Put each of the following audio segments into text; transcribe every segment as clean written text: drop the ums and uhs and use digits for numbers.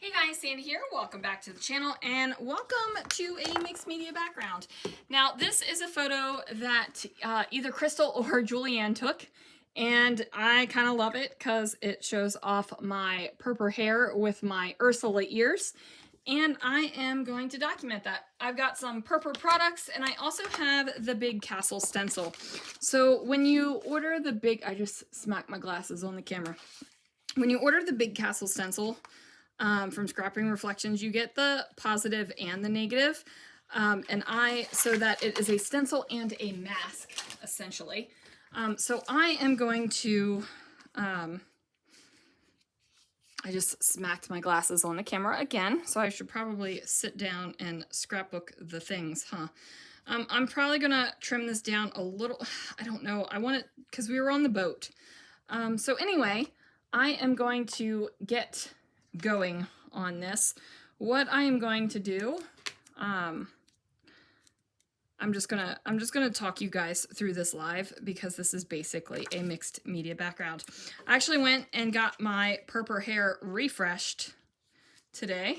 Hey guys, Sandy here. Welcome back to the channel and welcome to a mixed media background. Now this is a photo that either Crystal or Julianne took, and I kind of love it because it shows off my purple hair with my Ursula ears, and I am going to document that. I've got some purple products and I also have the Big Castle stencil. So when you order the big, I just smacked my glasses on the camera. When you order the Big Castle stencil, from Scrapping Reflections, you get the positive and the negative, so that it is a stencil and a mask, essentially. So I am going to, I just smacked my glasses on the camera again, so I should probably sit down and scrapbook the things, huh? I'm probably gonna trim this down a little. I don't know, I want it, because we were on the boat. So anyway, I am going to get going on this. What I am going to do, I'm just gonna talk you guys through this live because this is basically a mixed media background. I actually went and got my purple hair refreshed today,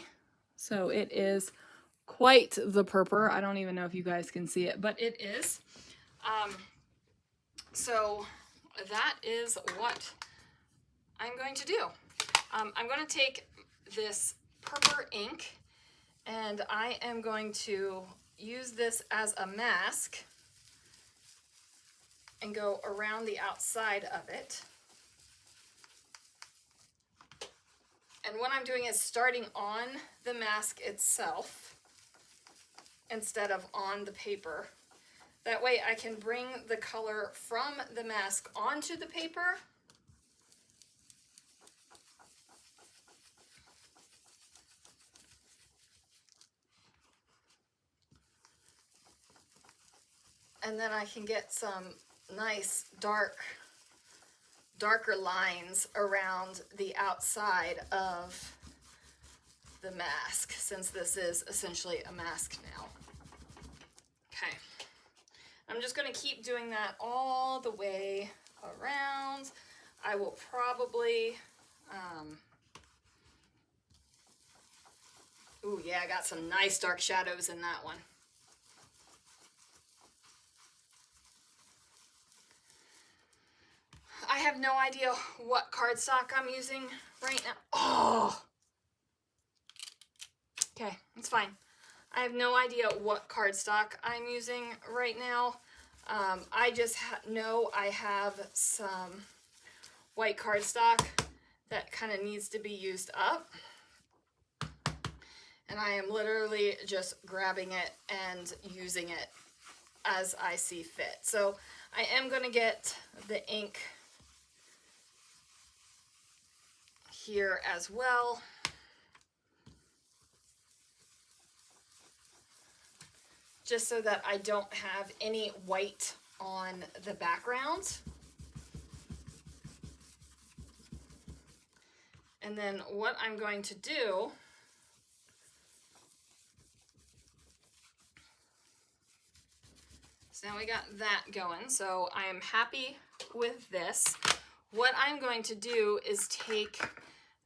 so it is quite the purple. I don't even know if you guys can see it, but it is. So that is what I'm going to do. I'm going to take this purple ink and I am going to use this as a mask and go around the outside of it. And what I'm doing is starting on the mask itself instead of on the paper. That way I can bring the color from the mask onto the paper . And then I can get some nice darker lines around the outside of the mask, since this is essentially a mask now. Okay, I'm just going to keep doing that all the way around. I will probably, ooh yeah, I got some nice dark shadows in that one. I have no idea what cardstock I'm using right now. Oh! Okay, it's fine. I have no idea what cardstock I'm using right now. I just know I have some white cardstock that kind of needs to be used up. And I am literally just grabbing it and using it as I see fit. So I am going to get the ink here as well. Just so that I don't have any white on the background. And then what I'm going to do so now we got that going, so I am happy with this. What I'm going to do is take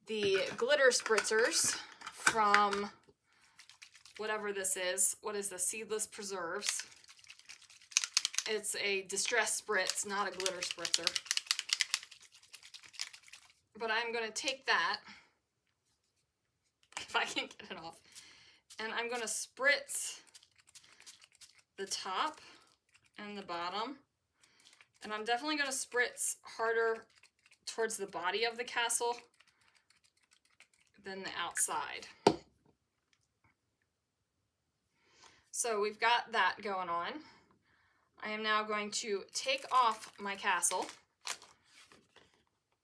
the glitter spritzers from whatever this is. What is the Seedless Preserves? It's a distress spritz, not a glitter spritzer. But I'm going to take that, if I can get it off, and I'm going to spritz the top and the bottom. And I'm definitely going to spritz harder towards the body of the castle than the outside. So we've got that going on. I am now going to take off my castle,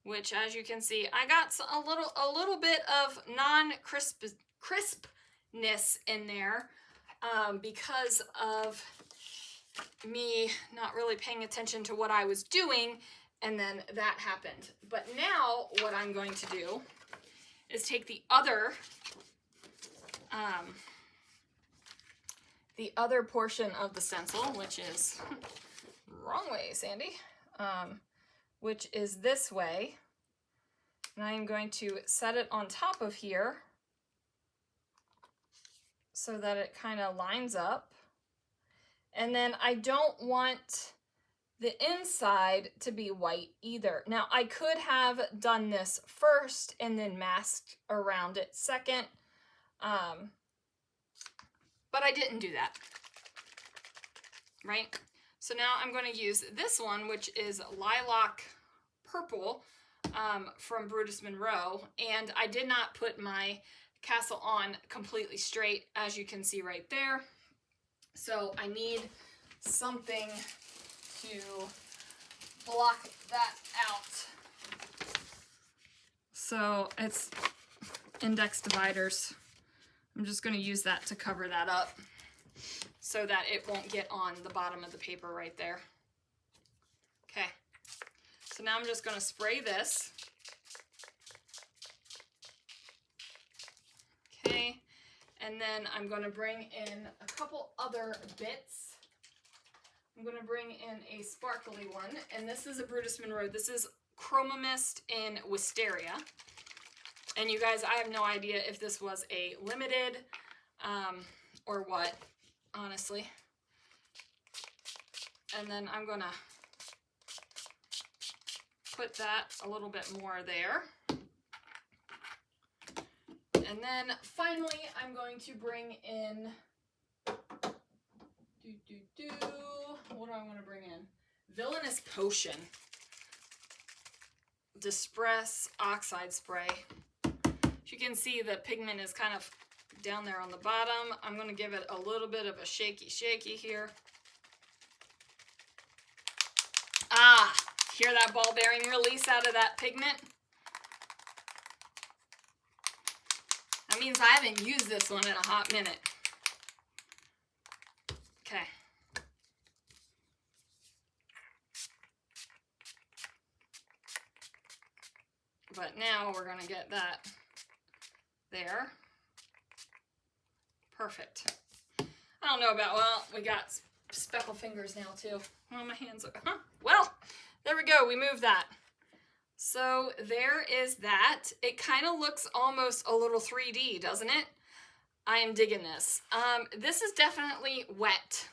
which, as you can see, I got a little bit of crispness in there because of me not really paying attention to what I was doing, and then that happened. But now what I'm going to do is take the other portion of the stencil, which is wrong way, Sandy, which is this way, and I am going to set it on top of here so that it kind of lines up. And then I don't want the inside to be white either. Now I could have done this first and then masked around it second, but I didn't do that, right? So now I'm going to use this one, which is Lilac Purple from Brutus Monroe, and I did not put my castle on completely straight, as you can see right there. So I need something to block that out. So it's index dividers. I'm just going to use that to cover that up so that it won't get on the bottom of the paper right there. Okay, so now I'm just going to spray this. Okay, and then I'm going to bring in a couple other bits. I'm going to bring in a sparkly one, and this is a Brutus Monroe. This is Chroma Mist in Wisteria. And you guys, I have no idea if this was a limited or what, honestly. And then I'm going to put that a little bit more there. And then finally, I'm going to bring in, what do I want to bring in? Villainous Potion. Distress Oxide Spray. As you can see, the pigment is kind of down there on the bottom. I'm going to give it a little bit of a shaky here. Ah, hear that ball bearing release out of that pigment? That means I haven't used this one in a hot minute. Okay. But now we're going to get that there. Perfect. I don't know about, well, we got speckle fingers now too. Oh, my hands are, well, there we go. We moved that. So there is that. It kind of looks almost a little 3D, doesn't it? I am digging this. This is definitely wet.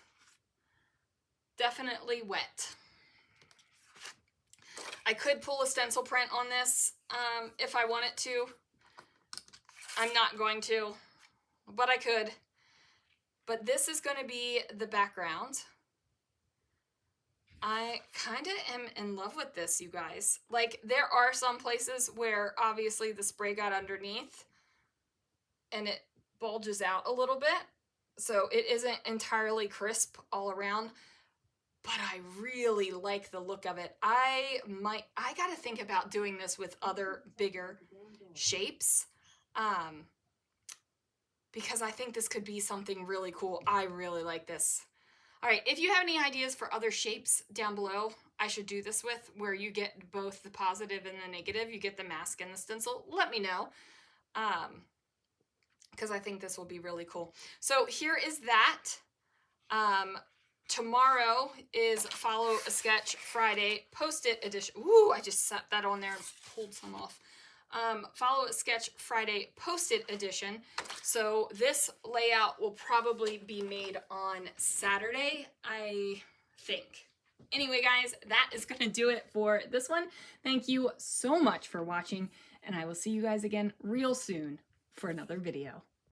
Definitely wet. I could pull a stencil print on this if I wanted to. I'm not going to, but I could. But this is going to be the background. I kind of am in love with this, you guys. Like, there are some places where obviously the spray got underneath and it bulges out a little bit, so it isn't entirely crisp all around, but I really like the look of it. I gotta think about doing this with other bigger shapes, because I think this could be something really cool. I really like this. All right, if you have any ideas for other shapes down below I should do this with, where you get both the positive and the negative, you get the mask and the stencil, let me know, because I think this will be really cool. So here is that. Tomorrow is Follow a Sketch Friday Post-it edition. Ooh, I just set that on there and pulled some off. Follow a Sketch Friday Post-it edition. So this layout will probably be made on Saturday, I think. Anyway, guys, that is going to do it for this one. Thank you so much for watching, and I will see you guys again real soon for another video.